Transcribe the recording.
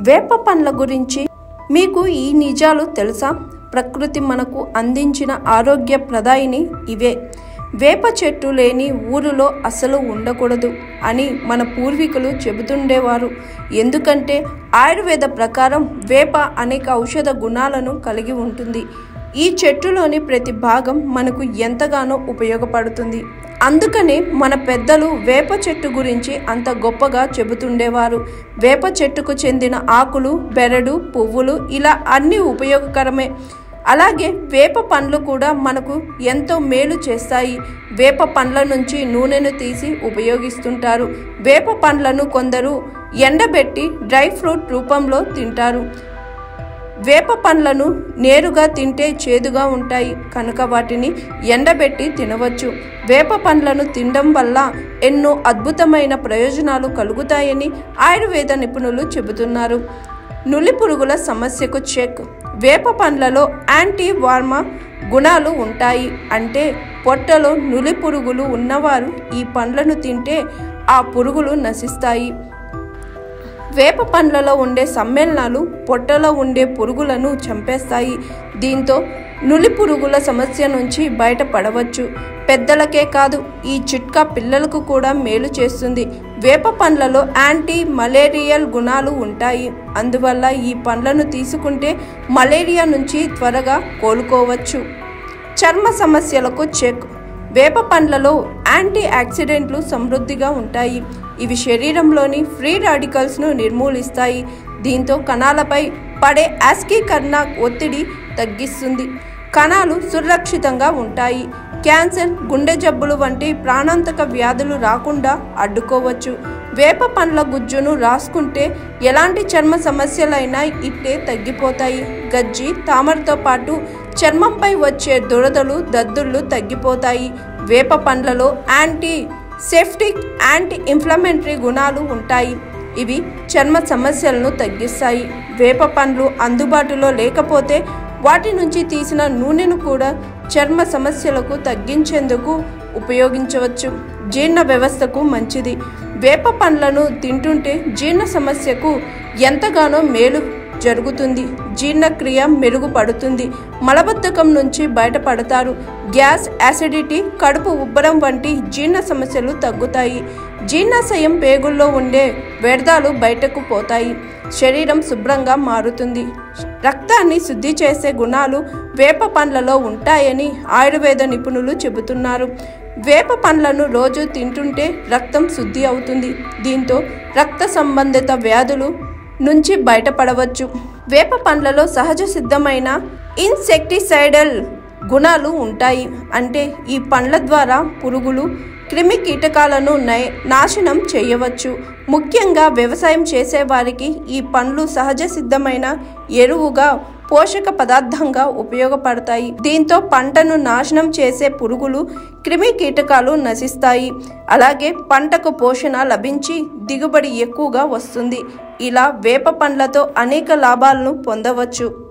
వేప పండ్ల గురించి మీకు ఈ నిజాలు తెలుసా? ప్రకృతి మనకు అందించిన ఆరోగ్య ప్రదాయిని ఇవే. వేప చెట్టు లేని ఊరిలో అసలు ఉండకూడదు అని మన పూర్వీకులు చెబుతుండేవారు. ఎందుకంటే ఆయుర్వేద ప్రకారం వేప అనేక ఔషధ గుణాలను కలిగి ఉంటుంది. ఈ చెట్టులోని ప్రతి భాగం మనకు ఎంతగానో ఉపయోగపడుతుంది. అందుకనే మన పెద్దలు వేప చెట్టు గురించి అంత గొప్పగా చెబుతుండేవారు. వేప చెట్టుకు చెందిన ఆకులు, బెరడు, పువ్వులు ఇలా అన్నీ ఉపయోగకరమే. అలాగే వేప పండ్లు కూడా మనకు ఎంతో మేలు చేస్తాయి. వేప పండ్ల నుంచి నూనెను తీసి ఉపయోగిస్తుంటారు. వేప పండ్లను కొందరు ఎండబెట్టి డ్రై ఫ్రూట్ రూపంలో తింటారు. వేప పండ్లను నేరుగా తింటే చేదుగా ఉంటాయి కనుక వాటిని ఎండబెట్టి తినవచ్చు. వేప పండ్లను తినడం వల్ల ఎన్నో అద్భుతమైన ప్రయోజనాలు కలుగుతాయని ఆయుర్వేద నిపుణులు చెబుతున్నారు. నులి పురుగుల సమస్యకు చెక్. వేప పండ్లలో యాంటీ వార్మ గుణాలు ఉంటాయి. అంటే పొట్టలో నులి పురుగులు ఉన్నవారు ఈ పండ్లను తింటే ఆ పురుగులు నశిస్తాయి. వేప పండ్లలో ఉండే సమ్మేళనాలు పొట్టలో ఉండే పురుగులను చంపేస్తాయి. దీంతో నులి పురుగుల సమస్య నుంచి బయటపడవచ్చు. పెద్దలకే కాదు, ఈ చిట్కా పిల్లలకు కూడా మేలు చేస్తుంది. వేప పండ్లలో యాంటీ మలేరియల్ గుణాలు ఉంటాయి. అందువల్ల ఈ పండ్లను తీసుకుంటే మలేరియా నుంచి త్వరగా కోలుకోవచ్చు. చర్మ సమస్యలకు చెక్. వేప పండ్లలో యాంటీ ఆక్సిడెంట్లు సమృద్ధిగా ఉంటాయి. ఇవి శరీరంలోని ఫ్రీ రాడికల్స్ను నిర్మూలిస్తాయి. దీంతో కణాలపై పడే ఆక్సీకరణ ఒత్తిడి తగ్గిస్తుంది. కణాలు సురక్షితంగా ఉంటాయి. క్యాన్సర్, గుండె జబ్బులు వంటి ప్రాణాంతక వ్యాధులు రాకుండా అడ్డుకోవచ్చు. వేప పండ్ల గుజ్జును రాసుకుంటే ఎలాంటి చర్మ సమస్యలైనా ఇట్టే తగ్గిపోతాయి. గజ్జి, తామరతో పాటు చర్మంపై వచ్చే దురదలు, దద్దుర్లు తగ్గిపోతాయి. వేప పండ్లలో యాంటీ సెప్టిక్, యాంటీ ఇన్ఫ్లమేటరీ గుణాలు ఉంటాయి. ఇవి చర్మ సమస్యలను తగ్గిస్తాయి. వేప పండ్లు అందుబాటులో లేకపోతే వాటి నుంచి తీసిన నూనెను కూడా చర్మ సమస్యలకు తగ్గించేందుకు ఉపయోగించవచ్చు. జీర్ణ వ్యవస్థకు మంచిది. వేప పండ్లను తింటుంటే జీర్ణ సమస్యకు ఎంతగానో మేలు జరుగుతుంది. జీర్ణక్రియ మెరుగుపడుతుంది. మలబద్ధకం నుంచి బయటపడతారు. గ్యాస్, యాసిడిటీ, కడుపు ఉబ్బరం వంటి జీర్ణ సమస్యలు తగ్గుతాయి. జీర్ణాశయం పేగుల్లో ఉండే వ్యర్థాలు బయటకు పోతాయి. శరీరం శుభ్రంగా మారుతుంది. రక్తాన్ని శుద్ధి చేసే గుణాలు వేప పండ్లలో ఉంటాయని ఆయుర్వేద నిపుణులు చెబుతున్నారు. వేప పండ్లను రోజు తింటుంటే రక్తం శుద్ధి అవుతుంది. దీంతో రక్త సంబంధిత వ్యాధులు నుంచి బయటపడవచ్చు. వేప పండ్లలో సహజ సిద్ధమైన ఇన్సెక్టిసైడల్ గుణాలు ఉంటాయి. అంటే ఈ పండ్ల ద్వారా పురుగులు, క్రిమి కీటకాలను నాశనం చేయవచ్చు. ముఖ్యంగా వ్యవసాయం చేసేవారికి ఈ పండ్లు సహజ సిద్ధమైన ఎరువుగా, పోషక పదార్థంగా ఉపయోగపడతాయి. దీంతో పంటను నాశనం చేసే పురుగులు, క్రిమి కీటకాలు నశిస్తాయి. అలాగే పంటకు పోషణ లభించి దిగుబడి ఎక్కువగా వస్తుంది. ఇలా వేప పండ్లతో అనేక లాభాలను పొందవచ్చు.